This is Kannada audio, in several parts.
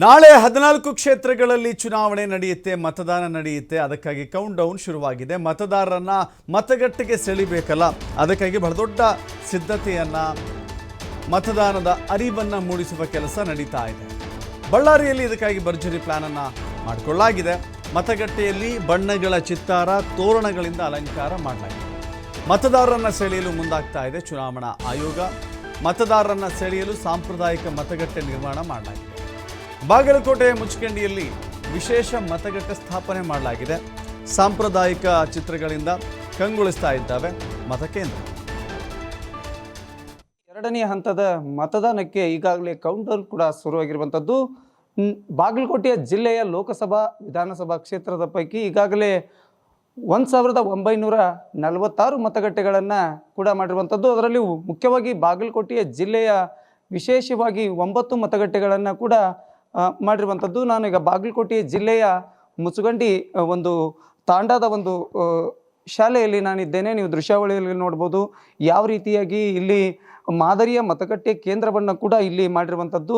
ನಾಳೆ 14 ಕ್ಷೇತ್ರಗಳಲ್ಲಿ ಚುನಾವಣೆ ನಡೆಯುತ್ತೆ, ಮತದಾನ ನಡೆಯುತ್ತೆ. ಅದಕ್ಕಾಗಿ ಕೌಂಟ್ ಡೌನ್ ಶುರುವಾಗಿದೆ. ಮತದಾರರನ್ನ ಮತಗಟ್ಟೆಗೆ ಸೆಳಿಬೇಕಲ್ಲ, ಅದಕ್ಕಾಗಿ ಬಹಳ ದೊಡ್ಡ ಸಿದ್ಧತೆಯನ್ನ, ಮತದಾನದ ಅರಿವನ್ನು ಮೂಡಿಸುವ ಕೆಲಸ ನಡೀತಾ ಇದೆ. ಬಳ್ಳಾರಿಯಲ್ಲಿ ಇದಕ್ಕಾಗಿ ಭರ್ಜರಿ ಪ್ಲಾನ್ ಅನ್ನ ಮಾಡಿಕೊಳ್ಳಲಾಗಿದೆ. ಮತಗಟ್ಟೆಯಲ್ಲಿ ಬಣ್ಣಗಳ ಚಿತ್ತಾರ, ತೋರಣಗಳಿಂದ ಅಲಂಕಾರ ಮಾಡಲಾಗಿದೆ. ಮತದಾರರನ್ನ ಸೆಳೆಯಲು ಮುಂದಾಗ್ತಾ ಇದೆ ಚುನಾವಣಾ ಆಯೋಗ. ಮತದಾರರನ್ನ ಸೆಳೆಯಲು ಸಾಂಪ್ರದಾಯಿಕ ಮತಗಟ್ಟೆ ನಿರ್ಮಾಣ ಮಾಡಲಾಗಿದೆ. ಬಾಗಲಕೋಟೆಯ ಮುಚ್ಚಕಂಡಿಯಲ್ಲಿ ವಿಶೇಷ ಮತಗಟ್ಟೆ ಸ್ಥಾಪನೆ ಮಾಡಲಾಗಿದೆ. ಸಾಂಪ್ರದಾಯಿಕ ಚಿತ್ರಗಳಿಂದ ಕಂಗೊಳಿಸ್ತಾ ಇದ್ದಾವೆ ಮತಕೇಂದ್ರ. ಎರಡನೇ ಹಂತದ ಮತದಾನಕ್ಕೆ ಈಗಾಗಲೇ ಕೌಂಟರ್ ಕೂಡ ಶುರುವಾಗಿರುವಂಥದ್ದು. ಬಾಗಲಕೋಟೆಯ ಜಿಲ್ಲೆಯ ಲೋಕಸಭಾ ವಿಧಾನಸಭಾ ಕ್ಷೇತ್ರದ ಪೈಕಿ ಈಗಾಗಲೇ 1946 ಮತಗಟ್ಟೆಗಳನ್ನು ಕೂಡ ಮಾಡಿರುವಂಥದ್ದು. ಅದರಲ್ಲಿ ಮುಖ್ಯವಾಗಿ ಬಾಗಲಕೋಟೆಯ ಜಿಲ್ಲೆಯ ವಿಶೇಷವಾಗಿ 9 ಮತಗಟ್ಟೆಗಳನ್ನು ಕೂಡ ಮಾಡಿರುವಂಥದ್ದು. ನಾನೀಗ ಬಾಗಲಕೋಟೆ ಜಿಲ್ಲೆಯ ಮುಚಗಂಡಿ ಒಂದು ತಾಂಡಾದ ಒಂದು ಶಾಲೆಯಲ್ಲಿ ನಾನಿದ್ದೇನೆ. ನೀವು ದೃಶ್ಯಾವಳಿಯಲ್ಲಿ ನೋಡ್ಬೋದು ಯಾವ ರೀತಿಯಾಗಿ ಇಲ್ಲಿ ಮಾದರಿಯ ಮತಗಟ್ಟೆ ಕೇಂದ್ರವನ್ನು ಕೂಡ ಇಲ್ಲಿ ಮಾಡಿರುವಂಥದ್ದು.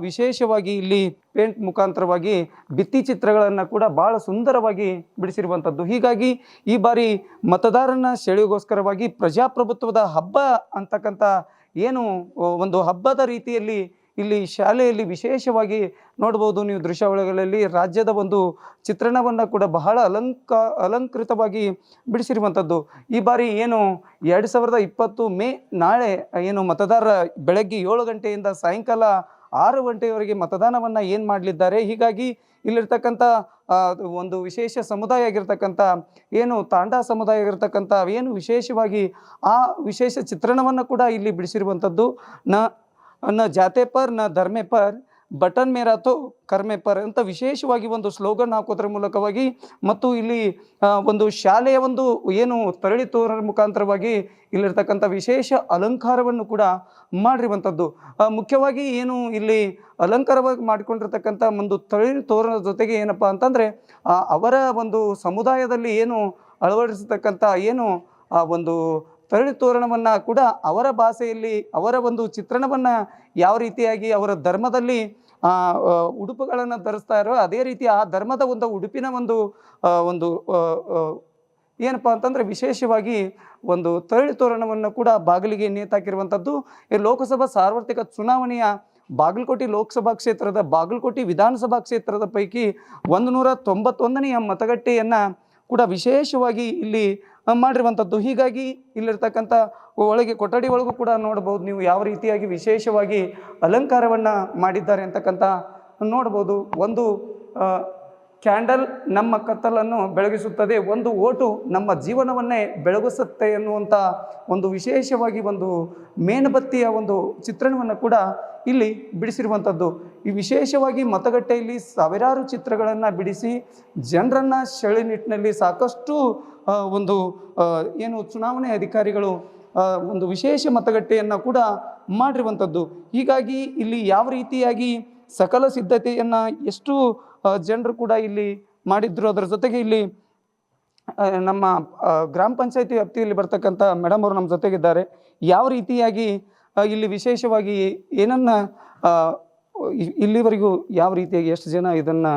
ವಿಶೇಷವಾಗಿ ಇಲ್ಲಿ ಪೇಂಟ್ ಮುಖಾಂತರವಾಗಿ ಭಿತ್ತಿ ಚಿತ್ರಗಳನ್ನು ಕೂಡ ಭಾಳ ಸುಂದರವಾಗಿ ಬಿಡಿಸಿರುವಂಥದ್ದು. ಹೀಗಾಗಿ ಈ ಬಾರಿ ಮತದಾರನ ಸೆಳೆಯೋಗೋಸ್ಕರವಾಗಿ ಪ್ರಜಾಪ್ರಭುತ್ವದ ಹಬ್ಬ ಅಂತಕ್ಕಂಥ ಏನು ಒಂದು ಹಬ್ಬದ ರೀತಿಯಲ್ಲಿ ಇಲ್ಲಿ ಶಾಲೆಯಲ್ಲಿ ವಿಶೇಷವಾಗಿ ನೋಡ್ಬೋದು. ನೀವು ದೃಶ್ಯಾವಳಿಗಳಲ್ಲಿ ರಾಜ್ಯದ ಒಂದು ಚಿತ್ರಣವನ್ನು ಕೂಡ ಬಹಳ ಅಲಂಕೃತವಾಗಿ ಬಿಡಿಸಿರುವಂಥದ್ದು. ಈ ಬಾರಿ ಏನು 2020 ಮೇ ನಾಳೆ ಏನು ಮತದಾರರ ಬೆಳಗ್ಗೆ 7 ಗಂಟೆಯಿಂದ ಸಾಯಂಕಾಲ 6 ಗಂಟೆಯವರೆಗೆ ಮತದಾನವನ್ನು ಏನು ಮಾಡಲಿದ್ದಾರೆ. ಹೀಗಾಗಿ ಇಲ್ಲಿರ್ತಕ್ಕಂಥ ಒಂದು ವಿಶೇಷ ಸಮುದಾಯ ಆಗಿರ್ತಕ್ಕಂಥ ಏನು ತಾಂಡಾ ಸಮುದಾಯ ಆಗಿರ್ತಕ್ಕಂಥ ಏನು ವಿಶೇಷವಾಗಿ ಆ ವಿಶೇಷ ಚಿತ್ರಣವನ್ನು ಕೂಡ ಇಲ್ಲಿ ಬಿಡಿಸಿರುವಂಥದ್ದು. ನ ಜಾತೆ ಪರ್ ನ ಧರ್ಮೆ ಪರ್ ಬಟನ್ ಮೇರಾ ತೋ ಕರ್ಮೆ ಪರ್ ಅಂತ ವಿಶೇಷವಾಗಿ ಒಂದು ಸ್ಲೋಗನ್ ಹಾಕೋದ್ರ ಮೂಲಕವಾಗಿ ಮತ್ತು ಇಲ್ಲಿ ಒಂದು ಶಾಲೆಯ ಒಂದು ಏನು ತರಳಿ ತೋರಣ ಮುಖಾಂತರವಾಗಿ ಇಲ್ಲಿರ್ತಕ್ಕಂಥ ವಿಶೇಷ ಅಲಂಕಾರವನ್ನು ಕೂಡ ಮಾಡಿರುವಂಥದ್ದು. ಮುಖ್ಯವಾಗಿ ಏನು ಇಲ್ಲಿ ಅಲಂಕಾರವಾಗಿ ಮಾಡಿಕೊಂಡಿರ್ತಕ್ಕಂಥ ಒಂದು ತರಳಿ ತೋರಣದ ಜೊತೆಗೆ ಏನಪ್ಪ ಅಂತಂದರೆ ಅವರ ಒಂದು ಸಮುದಾಯದಲ್ಲಿ ಏನು ಅಳವಡಿಸತಕ್ಕಂಥ ಏನು ಒಂದು ತರಳಿ ತೋರಣವನ್ನು ಕೂಡ ಅವರ ಭಾಷೆಯಲ್ಲಿ ಅವರ ಒಂದು ಚಿತ್ರಣವನ್ನು ಯಾವ ರೀತಿಯಾಗಿ ಅವರ ಧರ್ಮದಲ್ಲಿ ಉಡುಪುಗಳನ್ನು ಧರಿಸ್ತಾರೋ ಅದೇ ರೀತಿ ಆ ಧರ್ಮದ ಒಂದು ಉಡುಪಿನ ಒಂದು ಏನಪ್ಪ ಅಂತಂದರೆ ವಿಶೇಷವಾಗಿ ಒಂದು ತರಳಿ ತೋರಣವನ್ನು ಕೂಡ ಬಾಗಿಲಿಗೆ ನೇತಾಕಿರುವಂಥದ್ದು. ಈ ಲೋಕಸಭಾ ಸಾರ್ವತ್ರಿಕ ಚುನಾವಣೆಯ ಬಾಗಲಕೋಟೆ ಲೋಕಸಭಾ ಕ್ಷೇತ್ರದ ಬಾಗಲಕೋಟೆ ವಿಧಾನಸಭಾ ಕ್ಷೇತ್ರದ ಪೈಕಿ 191ನೇ ಮತಗಟ್ಟೆಯನ್ನು ಕೂಡ ವಿಶೇಷವಾಗಿ ಇಲ್ಲಿ ಮಾಡಿರುವಂಥದ್ದು. ಹೀಗಾಗಿ ಇಲ್ಲಿರ್ತಕ್ಕಂಥ ಒಳಗೆ ಕೊಠಡಿ ಒಳಗೂ ಕೂಡ ನೋಡ್ಬೋದು ನೀವು ಯಾವ ರೀತಿಯಾಗಿ ವಿಶೇಷವಾಗಿ ಅಲಂಕಾರವನ್ನು ಮಾಡಿದ್ದಾರೆ ಅಂತಕ್ಕಂಥ ನೋಡ್ಬೋದು. ಒಂದು ಕ್ಯಾಂಡಲ್ ನಮ್ಮ ಕತ್ತಲನ್ನು ಬೆಳಗಿಸುತ್ತದೆ, ಒಂದು ಓಟು ನಮ್ಮ ಜೀವನವನ್ನೇ ಬೆಳಗಿಸುತ್ತೆ ಎನ್ನುವಂಥ ಒಂದು ವಿಶೇಷವಾಗಿ ಒಂದು ಮೇಣಬತ್ತಿಯ ಒಂದು ಚಿತ್ರಣವನ್ನು ಕೂಡ ಇಲ್ಲಿ ಬಿಡಿಸಿರುವಂಥದ್ದು. ಈ ವಿಶೇಷವಾಗಿ ಮತಗಟ್ಟೆಯಲ್ಲಿ ಸಾವಿರಾರು ಚಿತ್ರಗಳನ್ನು ಬಿಡಿಸಿ ಜನರನ್ನು ಸೆಳೆ ನಿಟ್ಟಿನಲ್ಲಿ ಸಾಕಷ್ಟು ಒಂದು ಏನು ಚುನಾವಣೆ ಅಧಿಕಾರಿಗಳು ಒಂದು ವಿಶೇಷ ಮತಗಟ್ಟೆಯನ್ನು ಕೂಡ ಮಾಡಿರುವಂಥದ್ದು. ಹೀಗಾಗಿ ಇಲ್ಲಿ ಯಾವ ರೀತಿಯಾಗಿ ಸಕಲ ಸಿದ್ಧತೆಯನ್ನು ಎಷ್ಟು ಜನರು ಕೂಡ ಇಲ್ಲಿ ಮಾಡಿದ್ರು. ಅದರ ಜೊತೆಗೆ ಇಲ್ಲಿ ನಮ್ಮ ಗ್ರಾಮ ಪಂಚಾಯತಿ ವ್ಯಾಪ್ತಿಯಲ್ಲಿ ಬರ್ತಕ್ಕಂಥ ಮೇಡಮ್ ಅವರು ನಮ್ಮ ಜೊತೆಗಿದ್ದಾರೆ. ಯಾವ ರೀತಿಯಾಗಿ ಇಲ್ಲಿ ವಿಶೇಷವಾಗಿ ಏನನ್ನು ಇಲ್ಲಿವರೆಗೂ ಯಾವ ರೀತಿಯಾಗಿ ಎಷ್ಟು ಜನ ಇದನ್ನು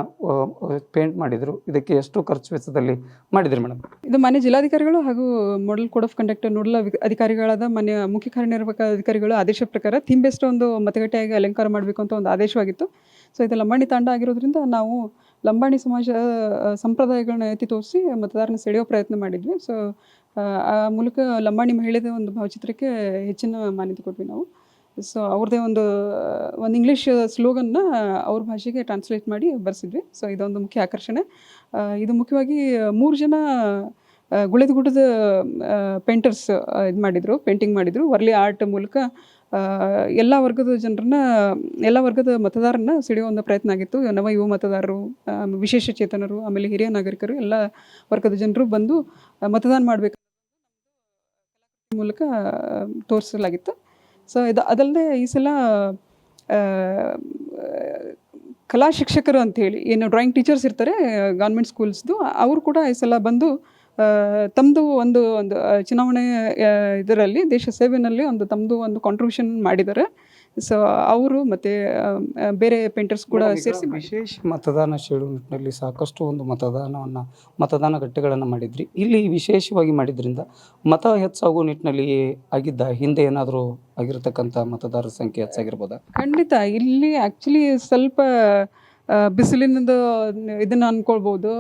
ಪೇಂಟ್ ಮಾಡಿದರು, ಇದಕ್ಕೆ ಎಷ್ಟು ಖರ್ಚು ವೆಚ್ಚದಲ್ಲಿ ಮಾಡಿದ್ರಿ ಮೇಡಮ್? ಇದು ಮಾನ್ಯ ಜಿಲ್ಲಾಧಿಕಾರಿಗಳು ಹಾಗೂ model code of conduct nodal ಅಧಿಕಾರಿಗಳಾದ ಮಾನ್ಯ ಮುಖ್ಯ ಕಾರ್ಯನಿರ್ವಾಹಕ ಅಧಿಕಾರಿಗಳು ಆದೇಶ ಪ್ರಕಾರ ಥೀಮ್ ಬೇಸ್ಡ್ ಒಂದು ಮತಗಟ್ಟೆಯಾಗಿ ಅಲಂಕಾರ ಮಾಡಬೇಕು ಅಂತ ಒಂದು ಆದೇಶವಾಗಿತ್ತು. ಸೊ ಇದು ಲಂಬಾಣಿ ತಾಂಡ ಆಗಿರೋದ್ರಿಂದ ನಾವು ಲಂಬಾಣಿ ಸಮಾಜ ಸಂಪ್ರದಾಯಗಳನ್ನ ಎತ್ತಿ ತೋರಿಸಿ ಮತದಾರನ ಸೆಳೆಯೋ ಪ್ರಯತ್ನ ಮಾಡಿದ್ವಿ. ಸೊ ಆ ಮೂಲಕ ಲಂಬಾಣಿ ಮಹಿಳೆದ ಒಂದು ಭಾವಚಿತ್ರಕ್ಕೆ ಹೆಚ್ಚಿನ ಮಾನ್ಯತೆ ಕೊಟ್ವಿ ನಾವು. ಸೊ ಅವ್ರದ್ದೇ ಒಂದು ಇಂಗ್ಲೀಷ್ ಸ್ಲೋಗನ್ನ ಅವ್ರ ಭಾಷೆಗೆ ಟ್ರಾನ್ಸ್ಲೇಟ್ ಮಾಡಿ ಬರೆಸಿದ್ವಿ. ಸೊ ಇದೊಂದು ಮುಖ್ಯ ಆಕರ್ಷಣೆ. ಇದು ಮುಖ್ಯವಾಗಿ 3 ಜನ ಗುಳೆದಗುಡ್ಡದ ಪೇಂಟರ್ಸ್ ಇದು ಮಾಡಿದರು, ಪೇಂಟಿಂಗ್ ಮಾಡಿದರು. ವರ್ಲಿ ಆರ್ಟ್ ಮೂಲಕ ಎಲ್ಲ ವರ್ಗದ ಜನರನ್ನ, ಎಲ್ಲ ವರ್ಗದ ಮತದಾರರನ್ನ ಸೆಳೆಯೋ ಒಂದು ಪ್ರಯತ್ನ ಆಗಿತ್ತು. ನವ ಯುವ ಮತದಾರರು, ವಿಶೇಷ ಚೇತನರು, ಆಮೇಲೆ ಹಿರಿಯ ನಾಗರಿಕರು, ಎಲ್ಲ ವರ್ಗದ ಜನರು ಬಂದು ಮತದಾನ ಮಾಡಬೇಕು ಮೂಲಕ ತೋರಿಸಲಾಗಿತ್ತು. ಸೊ ಅದಲ್ಲದೆ ಈ ಸಲ ಕಲಾ ಶಿಕ್ಷಕರು ಅಂಥೇಳಿ ಏನು ಡ್ರಾಯಿಂಗ್ ಟೀಚರ್ಸ್ ಇರ್ತಾರೆ ಗೌರ್ಮೆಂಟ್ ಸ್ಕೂಲ್ಸ್ದು, ಅವರು ಕೂಡ ಈ ಸಲ ಬಂದು ತಮ್ಮದು ಒಂದು ಚುನಾವಣೆ ಇದರಲ್ಲಿ ದೇಶ ಸೇವೆಯಲ್ಲಿ ತಮ್ಮದು ಒಂದು ಕಾಂಟ್ರಿಬ್ಯೂಷನ್ ಮಾಡಿದ್ದಾರೆ. ಸೊ ಅವರು ಮತ್ತು ಬೇರೆ ಪೇಂಟರ್ಸ್ ಕೂಡ ಸೇರಿಸಿ ವಿಶೇಷ ಮತದಾನ ಶೇಡು ನಿಟ್ಟಿನಲ್ಲಿ ಸಾಕಷ್ಟು ಒಂದು ಮತದಾನ ಗಟ್ಟೆಗಳನ್ನು ಮಾಡಿದ್ರಿ. ಇಲ್ಲಿ ವಿಶೇಷವಾಗಿ ಮಾಡಿದ್ರಿಂದ ಮತ ಹೆಚ್ಚಾಗುವ ನಿಟ್ಟಿನಲ್ಲಿ ಆಗಿದ್ದ ಹಿಂದೆ ಏನಾದರೂ ಆಗಿರತಕ್ಕಂಥ ಮತದಾರರ ಸಂಖ್ಯೆ ಹೆಚ್ಚಾಗಿರ್ಬೋದಾ? ಖಂಡಿತ ಇಲ್ಲಿ ಆ್ಯಕ್ಚುಲಿ ಸ್ವಲ್ಪ ಬಿಸಿಲಿನದು ಇದನ್ನು ಅಂದ್ಕೊಳ್ಬೋದು,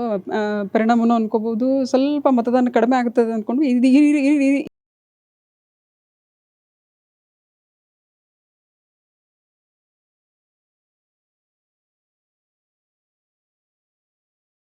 ಪರಿಣಾಮನೂ ಅಂದ್ಕೋಬೋದು. ಸ್ವಲ್ಪ ಮತದಾನ ಕಡಿಮೆ ಆಗ್ತದೆ ಅಂದ್ಕೊಂಡು